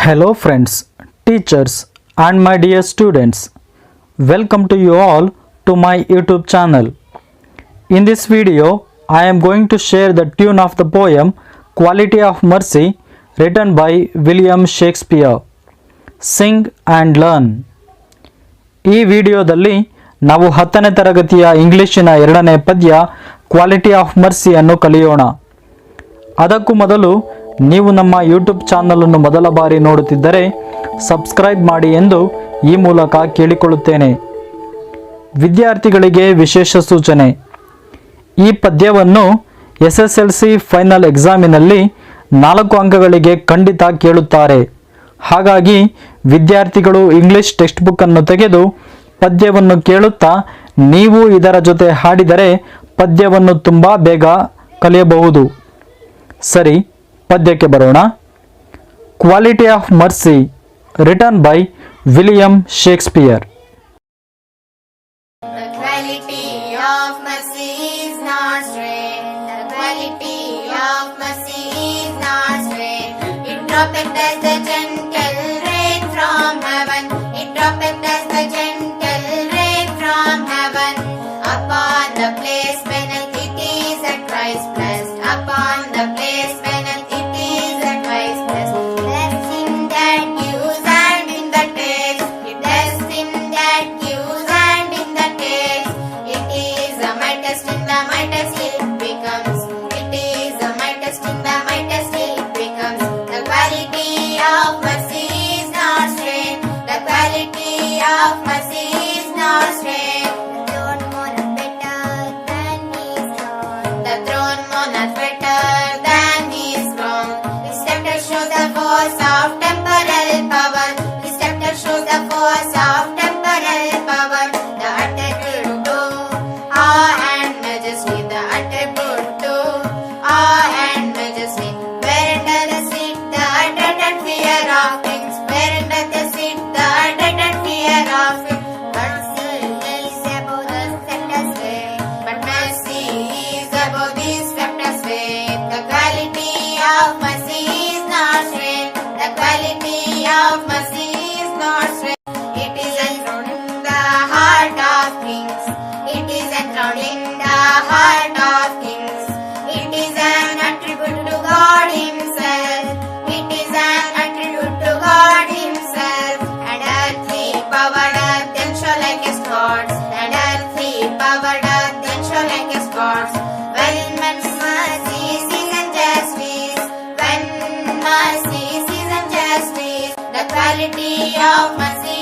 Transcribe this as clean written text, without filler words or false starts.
Hello friends, teachers and my dear students. Welcome to you all to my YouTube channel. In this video, I am going to share the tune of the poem Quality of Mercy written by William Shakespeare. Sing and learn. ಈ ವಿಡಿಯೋದಲ್ಲಿ ನಾವು 10ನೇ ತರಗತಿಯ ಇಂಗ್ಲಿಷಿನ 2ನೇ ಪದ್ಯ quality of ಮರ್ಸಿಯನ್ನು ಕಲಿಯೋಣ. ಅದಕ್ಕೂ ಮೊದಲು ನೀವು ನಮ್ಮ ಯೂಟ್ಯೂಬ್ ಚಾನಲನ್ನು ಮೊದಲ ಬಾರಿ ನೋಡುತ್ತಿದ್ದರೆ ಸಬ್ಸ್ಕ್ರೈಬ್ ಮಾಡಿ ಎಂದು ಈ ಮೂಲಕ ಕೇಳಿಕೊಳ್ಳುತ್ತೇನೆ. ವಿದ್ಯಾರ್ಥಿಗಳಿಗೆ ವಿಶೇಷ ಸೂಚನೆ: ಈ ಪದ್ಯವನ್ನು SSLC ಫೈನಲ್ ಎಕ್ಸಾಮಿನಲ್ಲಿ 4 ಅಂಕಗಳಿಗೆ ಖಂಡಿತ ಕೇಳುತ್ತಾರೆ. ಹಾಗಾಗಿ ವಿದ್ಯಾರ್ಥಿಗಳು ಇಂಗ್ಲಿಷ್ ಟೆಕ್ಸ್ಟ್ ಬುಕ್ ಅನ್ನು ತೆಗೆದು ಪದ್ಯವನ್ನು ಕೇಳುತ್ತಾ ನೀವು ಇದರ ಜೊತೆ ಹಾಡಿದರೆ ಪದ್ಯವನ್ನು ತುಂಬಾ ಬೇಗ ಕಲಿಯಬಹುದು. ಸರಿ, ಪದ್ಯಕ್ಕೆ ಬರೋಣ. Quality of mercy written by William Shakespeare. The quality of mercy is not strange. The quality of mercy is not strange. It droppeth as the gentle rain from heaven. It droppeth as the gentle rain from heaven. Upon the place beneath it is a Christ blessed. Upon the place beneath it is a Christ blessed. Bless him that gives and in the taste. Bless him that gives and in the taste. It is the mightest in the mightest it becomes. It is the mightest in the mightest it becomes. The quality of mercy is not strange. The quality of mercy is not strange. The throne monarch better than his throne. His scepter shows the force of temporal power. His scepter shows the force of temporal power. The attribute to awe and majesty. The attribute to awe and majesty. Where under the seat the dreaded fear of things. Where under the seat the dreaded fear of it. Mercy is above the scepter's way. But mercy is above the scepter's way. The quality of mercy is not strange. The quality of mercy is not strange. It is enthroned in the heart of kings. It is enthroned in the heart of kings. It is an attribute to God himself. It is an attribute to God himself. And earthly power doth then show like his gods. And earthly power doth then show like his gods. When mercy season justice. When mercy season justice. The quality of mercy